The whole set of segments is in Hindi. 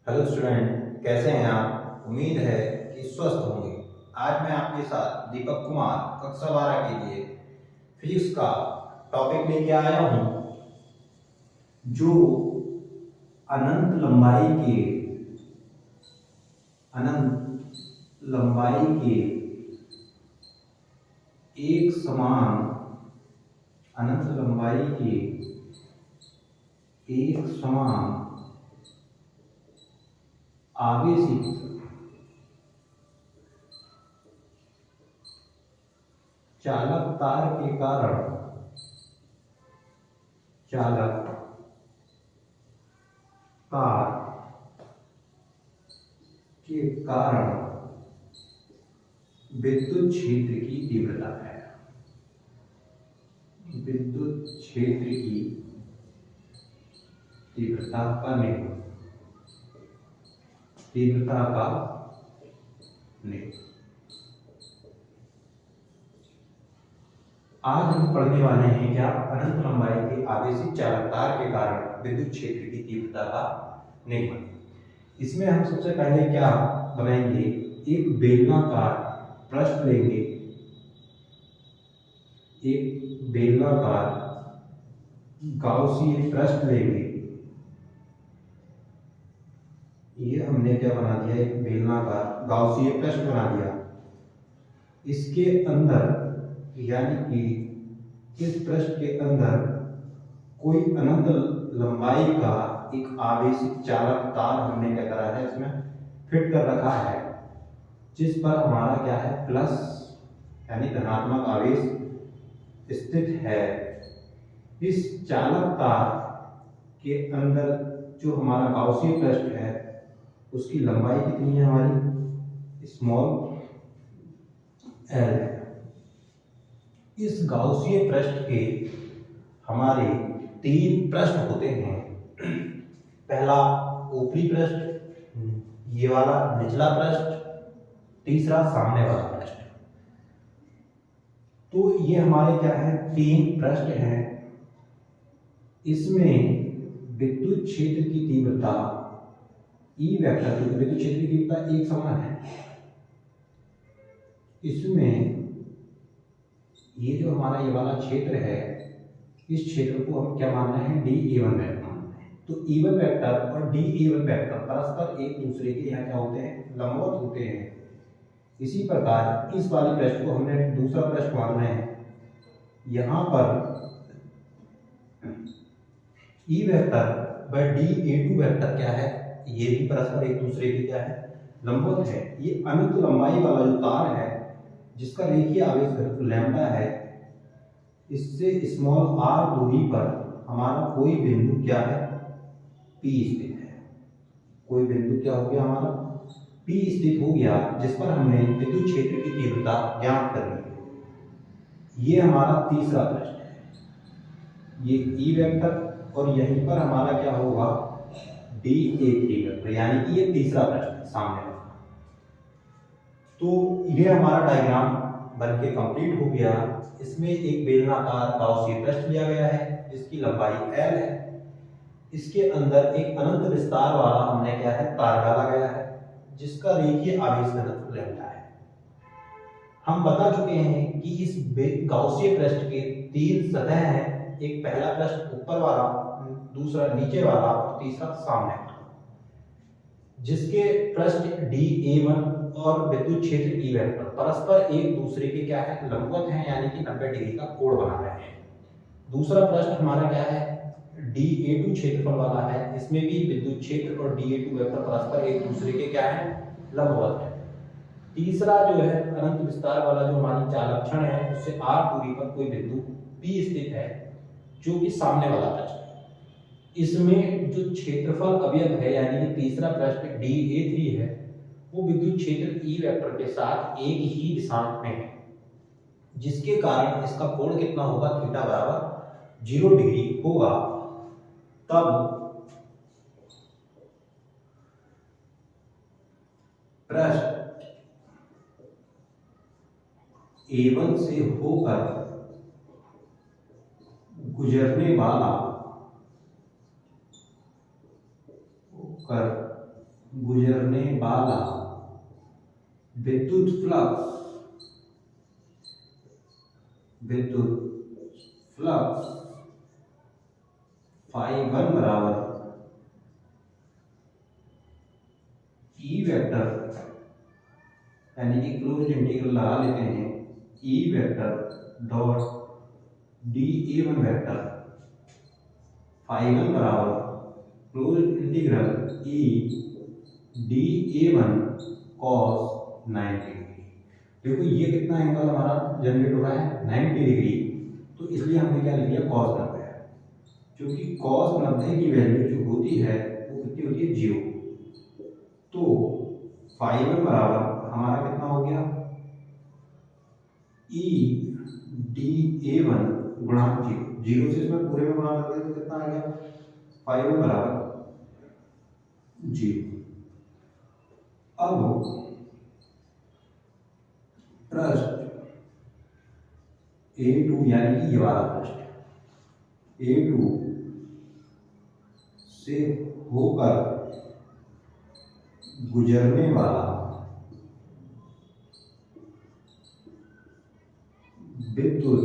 हेलो स्टूडेंट, कैसे हैं आप? उम्मीद है कि स्वस्थ होंगे। आज मैं आपके साथ दीपक कुमार कक्षा 12 के लिए फिजिक्स का टॉपिक लेके आया हूं, जो अनंत लंबाई के एक समान अनंत लंबाई के एक समान आवेशित चालक तार के कारण विद्युत क्षेत्र की तीव्रता है। विद्युत क्षेत्र की तीव्रता का नियम। आज हम पढ़ने वाले हैं क्या? अनंत लंबाई के आवेशित चालक तार के कारण विद्युत क्षेत्र की तीव्रता का नियम। इसमें हम सबसे पहले क्या बनाएंगे? एक बेलनाकार पृष्ठ लेंगे। एक बेलनाकार गाउसीय पृष्ठ लेंगे। ये हमने क्या बना दिया? एक बेलनाकार गाउसीय पृष्ठ बना दिया। इसके अंदर यानी कि इस पृष्ठ के अंदर कोई अनंत लंबाई का एक आवेशित चालक तार हमने क्या करा है? इसमें फिट कर रखा है, जिस पर हमारा क्या है? प्लस यानी धनात्मक आवेश स्थित है। इस चालक तार के अंदर जो हमारा गाउसीय पृष्ठ है, उसकी लंबाई कितनी है? हमारी स्मॉल एल है। इस गाउसीय पृष्ठ के हमारे तीन पृष्ठ होते हैं। पहला ऊपरी पृष्ठ, ये वाला निचला पृष्ठ, तीसरा सामने वाला पृष्ठ। तो ये हमारे क्या है? तीन पृष्ठ हैं। इसमें विद्युत क्षेत्र की तीव्रता ई वेक्टर, विद्युत क्षेत्र की तीव्रता एक समान है। इसमें ये जो हमारा ये वाला क्षेत्र है, इस क्षेत्र को हम क्या मान रहे हैं? डी ए1 वेक्टर मान रहे हैं। तो E1 वेक्टर और डी ए1 वेक्टर परस्पर एक दूसरे के यहाँ क्या होते हैं? लंबवत होते हैं। इसी प्रकार इस वाले पृष्ठ को हमने दूसरा पृष्ठ मान रहे हैं। यहाँ पर E वेक्टर व डी ए2 वेक्टर क्या है? ये भी परस्पर एक दूसरे के क्या है? लंबवत है। ये अनंत लंबाई वाला जो तार है, जिसका रेखीय आवेश घनत्व लैम्बडा है, इससे स्मॉल आर दूरी पर हमारा कोई बिंदु क्या है? पी स्थित है। कोई बिंदु क्या हो गया? हमारा पी स्थित हो गया, जिस पर हमने विद्युत क्षेत्र की तीव्रता ज्ञात करनी है। ये हमारा तीसरा पृष्ठ है। ये ई वेक्टर और यहीं पर हमारा क्या होगा? डी ए3 वेक्टर, यानी कि ये तीसरा पृष्ठ सामने वाला। तो ये हमारा डायग्राम बनके कंप्लीट हो गया। इसमें एक बेलनाकार गाउसीय पृष्ठ लिया गया है, जिसकी लंबाई L है। इसके अंदर एक अनंत विस्तार वाला हमने क्या है? तार डाला गया है, जिसका रेखीय आवेश घनत्व लैम्बडा है। हम बता चुके हैं कि इस गाउसीय पृष्ठ के तीन सतह हैं। एक पहला पृष्ठ ऊपर वाला, दूसरा नीचे वाला और तीसरा सामने वाला, जिसके पृष्ठ डी ए1 और विद्युत क्षेत्र ई वेक्टर परस्पर एक दूसरे के क्या है? लंबवत हैं, यानी कि 90 डिग्री का कोण बना रहे हैं। दूसरा पृष्ठ हमारा क्या है? डी ए2 क्षेत्रफल वाला है। इसमें भी विद्युत क्षेत्र और डी ए2 वेक्टर परस्पर एक दूसरे के क्या है? लंबवत है। तीसरा जो है अनंत विस्तार वाला, जो हमारी चालक है, उससे आर दूरी पर कोई बिंदु पी स्थित है, जो कि सामने वाला पृष्ठ है। इसमें जो क्षेत्रफल अवयव है, यानी कि तीसरा पृष्ठ डी ए3 है, वो विद्युत क्षेत्र ई वेक्टर के साथ एक ही दिशांक में है, जिसके कारण इसका कोण कितना होगा? थीटा बराबर 0 डिग्री होगा। तब पृष्ठ A1 से होकर गुजरने वाला गुजरने वाला विद्युत फ्लक्स φ1 बराबर ई वेक्टर, यानी कि क्लोज इंटीग्रल लगा लेते हैं E vector dot D A one vector φ1 बराबर close integral E D A one cos 90 degree. देखो ये कितना एंगल हमारा जनरेट हो रहा है 90 डिग्री, तो इसलिए हमने क्या लिख लिया cos 90, क्योंकि cos 90 की वैल्यू जो होती है वो कितनी होती है 0। तो φ1 बराबर हमारा कितना हो गया ई डी ए वन गुणा 0 से इसमें पूरे में गुणा करते हैं तो कितना आ गया φ1 बराबर 0। अब पृष्ठ A2 यानी कि ये वाला पृष्ठ A2 से होकर गुजरने वाला विद्युत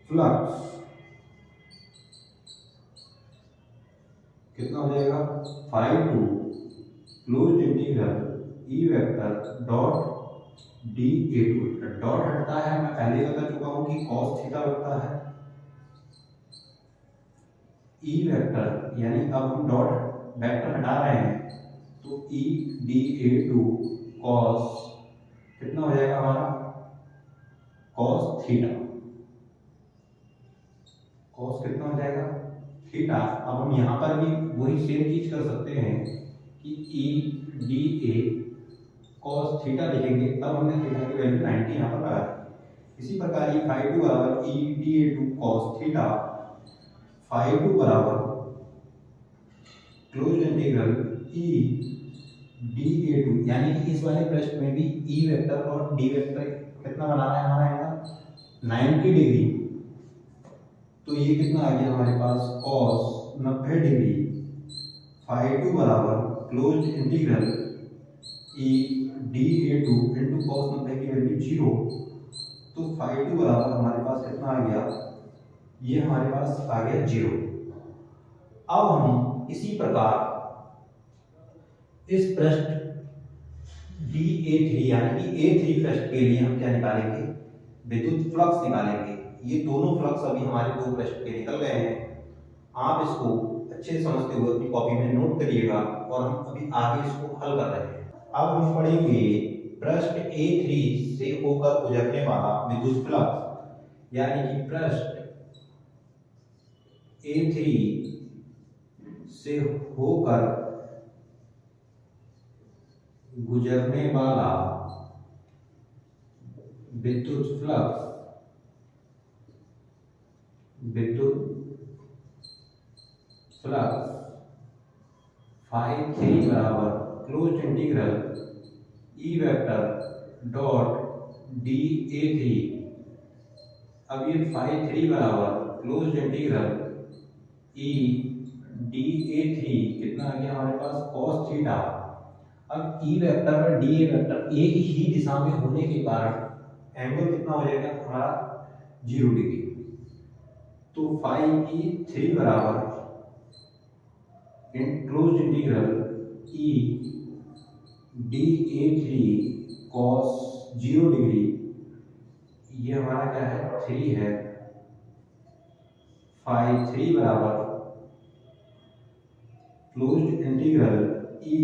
फ्लक्स कितना हो जाएगा φ2 close integral E vector dot D A two. Dot हटता है, मैं पहले बता चुका हूं कि cos थीटा लगता है ई वेक्टर, यानी अब हम डॉट वेक्टर हटा रहे हैं तो E D A two cos कितना हो जाएगा हमारा cos थीटा। cos कितना हो जाएगा थीटा। अब हम यहाँ पर भी वही सेम चीज कर सकते हैं कि ई डी ए cos थीटा लिखेंगे, तब हमने थीटा की वैल्यू 90 यहाँ पर लगा दी। इसी प्रकार ये φ2 बराबर E D A two cos theta, φ2 बराबर close integral E D A two, यानी कि इस वाले पृष्ठ में भी ई वेक्टर और डी वेक्टर कितना बनाना है हमारा एंगल 90 डिग्री। तो ये कितना आ गया हमारे पास cos 90 डिग्री, φ2 बराबर close integral E D A two into cos 90 की वैल्यू 0। तो φ2 बराबर हमारे पास कितना आ गया, ये हमारे पास आ गया 0। अब हम इसी प्रकार इस पृष्ठ DA3 यानी कि A3 पृष्ठ के लिए हम क्या निकालेंगे, विद्युत फ्लक्स निकालेंगे। ये दोनों फ्लक्स अभी हमारे दो पृष्ठ के निकल गए हैं। आप इसको अच्छे से समझते हुए अपनी कॉपी में नोट करिएगा और हम अभी आगे इसको हल कर रहे हैं। अब हम पढ़ेंगे पृष्ठ A3 से होकर गुजरने वाला विद्युत फ्लक्स, यानी कि पृष्ठ A3 से होकर गुजरने वाला विद्युत फ्लक्स φ3 बराबर close integral E vector dot D A three. अब ये φ3 बराबर close integral E D A three कितना आ गया हमारे पास cos थीटा। अब ई वेक्टर और डी ए वेक्टर एक ही दिशा में होने के कारण एंगल कितना हो जाएगा हमारा 0 डिग्री। तो φ3 बराबर close integral E D A three cos 0 degree, ये हमारा क्या है 3 है। φ3 बराबर close integral E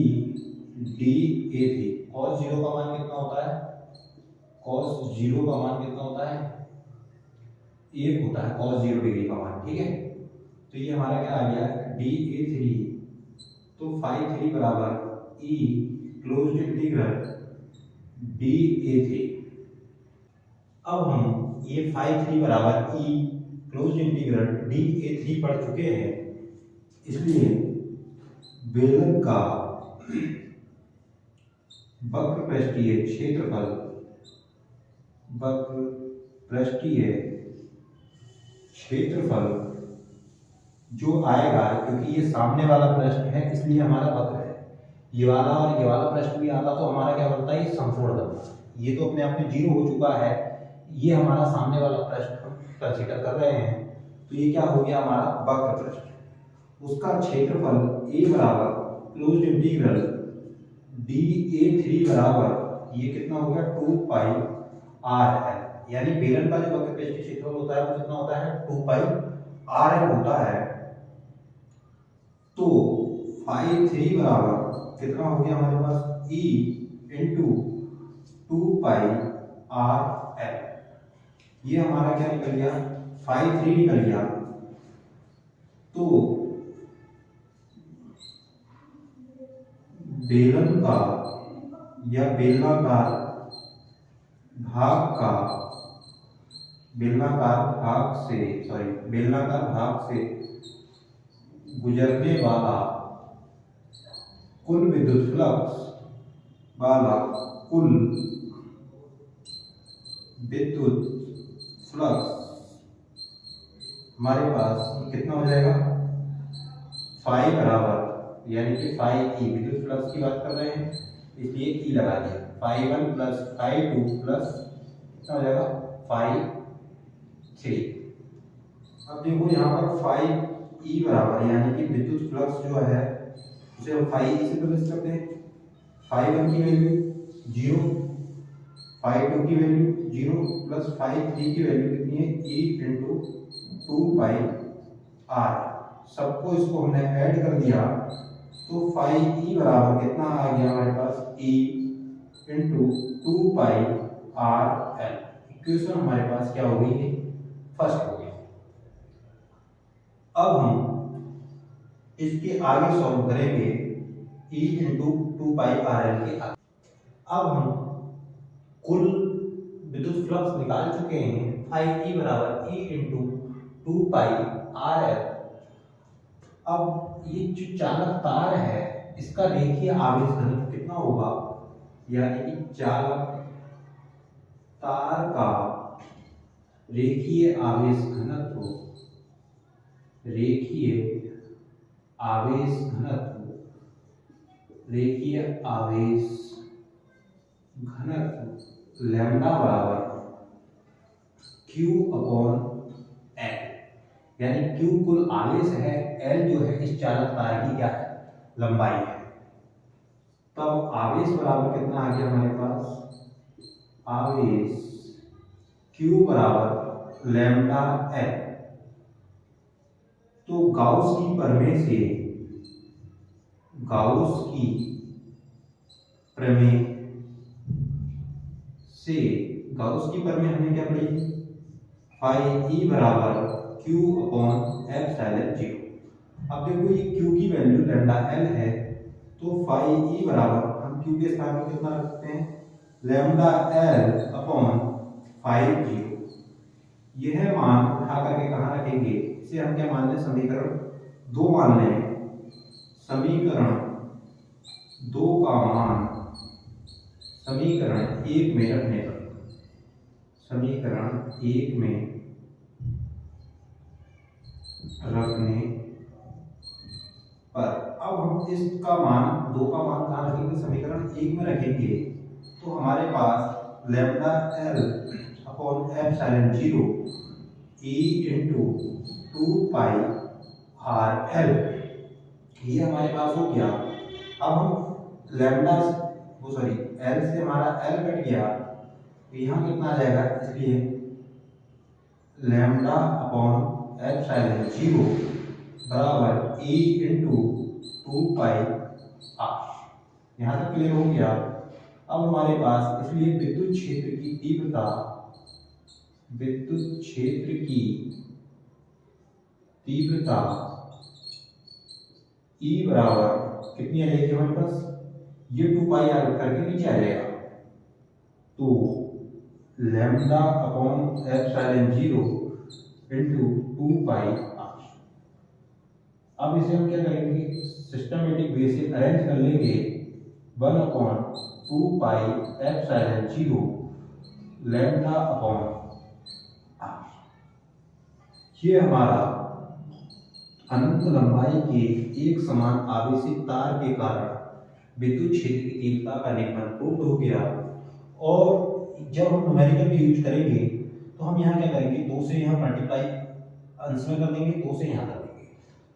D A three. cos 0 का मान कितना होता है, cos 0 का मान कितना होता है 1 होता है cos 0 डिग्री का मान, ठीक है। तो ये हमारा क्या आ गया डी ए थ्री। तो φ3 बराबर E close integral D A three. अब हम ये φ3 बराबर E close integral D A three पढ़ चुके हैं, इसलिए बेलन का वक्र पृष्ठीय क्षेत्रफल जो आएगा, क्योंकि ये सामने वाला पृष्ठ है इसलिए हमारा वक्र है, ये वाला और ये वाला पृष्ठ भी आता तो हमारा क्या बनता है, ये समकोण बनता। ये तो अपने आप में 0 हो चुका है, ये हमारा सामने वाला पृष्ठ हम कंसीडर कर रहे हैं, तो ये क्या हो गया हमारा वक्र पृष्ठ। उसका क्षेत्रफल a बराबर क्लोज्ड इंटीग्रल dA3 बराबर ये कितना हो गया 2 पाई r l, यानी बेलन का जो वक्र पृष्ठ क्षेत्रफल होता है वो कितना होता है 2 पाई r l होता है। तो फाई 3 बराबर कितना हो गया हमारे पास e इंटू 2 पाई r l, ये हमारा क्या निकल गया फाई 3 निकल गया। तो बेलन का या बेलनाकार भाग से गुजरने वाला कुल विद्युत फ्लक्स हमारे पास कितना हो जाएगा फाई बराबर, यानी कि फाई ई विद्युत फ्लक्स की बात कर रहे हैं इसलिए ई लगा दिया, फाई 1 प्लस फाई 2 प्लस कितना हो जाएगा फाई 3। अब देखो यहाँ पर फाई ई बराबर, यानी कि विद्युत फ्लक्स जो है उसे हम फाई ई से प्रदर्शित करते हैं। फाई 1 की वैल्यू 0, फाई 2 की वैल्यू 0 प्लस फाई 3 की वैल्यू कितनी है ई इंटू 2 पाई आर। सबको इसको हमने ऐड कर दिया तो फाई ई बराबर कितना आ गया हमारे पास E into 2 pi R L. Equation हमारे पास क्या हो गई, फर्स्ट हो गई। अब हम इसके आगे सॉल्व करेंगे E into 2 pi R L के आगे। अब हम कुल विद्युत फ्लक्स निकाल चुके हैं, फाई ई बराबर E into 2 pi R L. अब ये जो चालक तार है इसका रेखीय आवेश घनत्व कितना होगा, यानी कि चालक तार का रेखीय आवेश घनत्व लैम्डा बराबर Q अपॉन L, यानी Q कुल आवेश है, L जो है इस चालक तार की क्या है लंबाई है। तब आवेश बराबर कितना आ गया हमारे पास, आवेश Q बराबर लैम्डा L। तो गाउस की प्रमेय हमने क्या पढ़ी, फाई ई बराबर Q अपॉन एप्सिलॉन 0। अब देखो ये Q की वैल्यू लैम्डा L है, तो फाई ई बराबर हम Q के स्थान पर कितना रख सकते हैं, लैम्डा L अपॉन फाई 0। यह मान उठा करके कहाँ रखेंगे, इसे हम क्या मान लें, समीकरण 2 मान लें। समीकरण 2 का मान समीकरण 1 में रखने पर, अब हम इसका मान 2 का मान कहाँ रखेंगे, समीकरण 1 में रखेंगे। तो हमारे पास lambda L upon epsilon 0 E into 2 pi R L, ये हमारे पास हो गया। अब हम लैम्डा एल से हमारा एल कट गया तो यहाँ कितना आ जाएगा, इसलिए लैम्डा अपॉन एप्सिलॉन 0 बराबर E इंटू 2 पाई आर। यहाँ तक क्लियर हो गया। अब हमारे पास इसलिए विद्युत क्षेत्र की तीव्रता E बराबर कितनी आ जाएगी हमारे पास, ये 2 पाई आर करके नीचे आ जाएगा। तो lambda upon epsilon 0 into 2 pi R. अब इसे हम क्या करेंगे, सिस्टमेटिक वे से अरेंज कर लेंगे। 1 upon 2 pi epsilon 0 lambda upon R, ये हमारा अनंत लंबाई के एक समान आवेशित तार के कारण विद्युत क्षेत्र की तीव्रता का निगमन प्रूव हो गया। और जब हम न्यूमेरिकल भी यूज करेंगे तो हम यहाँ क्या करेंगे, 2 से यहाँ मल्टीप्लाई अंश में कर देंगे, 2 से यहाँ कर देंगे,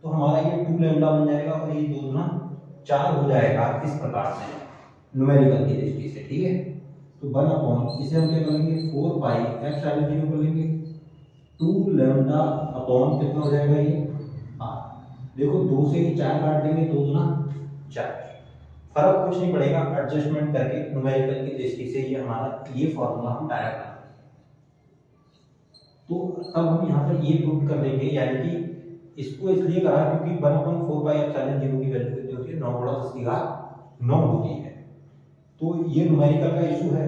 तो हमारा ये 2 लैम्डा बन जाएगा और ये 2 गुना 4 हो जाएगा। इस प्रकार से न्यूमेरिकल की दृष्टि से, ठीक है। तो 1 अपॉन इसे हम क्या करेंगे 4 पाई एप्सिलॉन 0 कर लेंगे, 2 लैम्डा अपॉन कितना हो जाएगा ये देखो 2 से ही 4 काट देंगे, 2 गुना 4, फर्क कुछ नहीं पड़ेगा, एडजस्टमेंट करके न्यूमेरिकल की दृष्टि से ये हमारा ये फॉर्मूला हम डायरेक्ट कर तो तब हम यहाँ पर ये प्रूव कर देंगे, यानी कि इसको इसलिए कहा क्योंकि 1/4 पाई एप्सिलॉन 0 की वैल्यू कितनी होती है 9 × 10 की घात 9 होती है। तो ये न्यूमेरिकल का इशू है,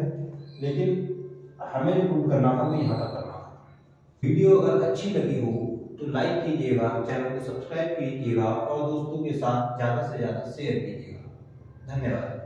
लेकिन हमें जो प्रूव करना था वो यहाँ तक करना था। वीडियो अगर अच्छी लगी हो तो लाइक कीजिएगा, चैनल को सब्सक्राइब कीजिएगा और दोस्तों के साथ ज़्यादा से ज़्यादा शेयर कीजिएगा। धन्यवाद।